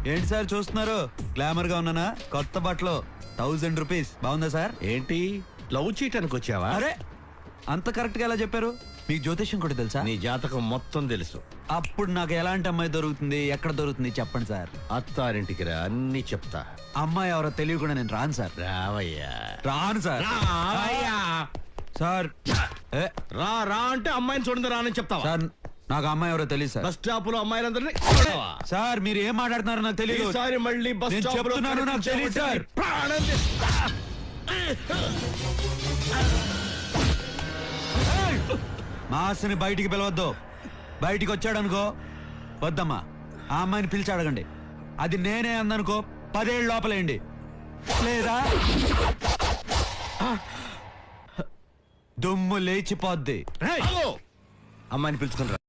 ఏంటి సార్ చూస్తున్నారు? గ్లామర్ గా ఉన్నానా? కొత్త బట్టలు 1000 రూపీస్. బాగుందా సార్? ఏంటి లవ్ చేయటానికి వచ్చావా? అరే అంత కరెక్ట్ గా ఎలా చెప్పారు? మీకు జ్యోతిష్యం కూడా తెలుసా? నీ జాతకం మొత్తం తెలుసు. అప్పుడు నాకు ఎలాంటి అమ్మాయి దొరుకుతుంది, ఎక్కడ దొరుకుతుంది చెప్పండి సార్. అత్తారింటికి రా, అన్ని చెప్తా. అమ్మాయి ఎవరో తెలియకుండా నేను రాను సార్. రావయ్యా. రాను సార్. రావయ్యా. సార్ ఏ, రా రా అంటే అమ్మాయిని చూడండి రానని చెప్తావా? సార్ నాకు అమ్మాయి ఎవరో తెలియదు సార్. బస్ స్టాప్ లో అమ్మాయిలందరినీ సార్ మీరు ఏం మాట్లాడుతున్నారో నాకు తెలియదు. ఈసారి మళ్ళీ బస్ నేను స్టాప్ లో చెప్తున్నాను, నాకు తెలియదు సార్. ప్రాణం తీస్తా. మాస్ని బయటికి పిలవద్దు. బయటికి వచ్చాడు అనుకో వద్దమ్మా. ఆ అమ్మాయిని పిలిచి అడగండి. అది నేనే అందనుకో 10 ఏళ్ళు లోపలేయండి. లేదా దుమ్ము లేచిపోద్ది. అమ్మాయిని పిలుచుకుని రా.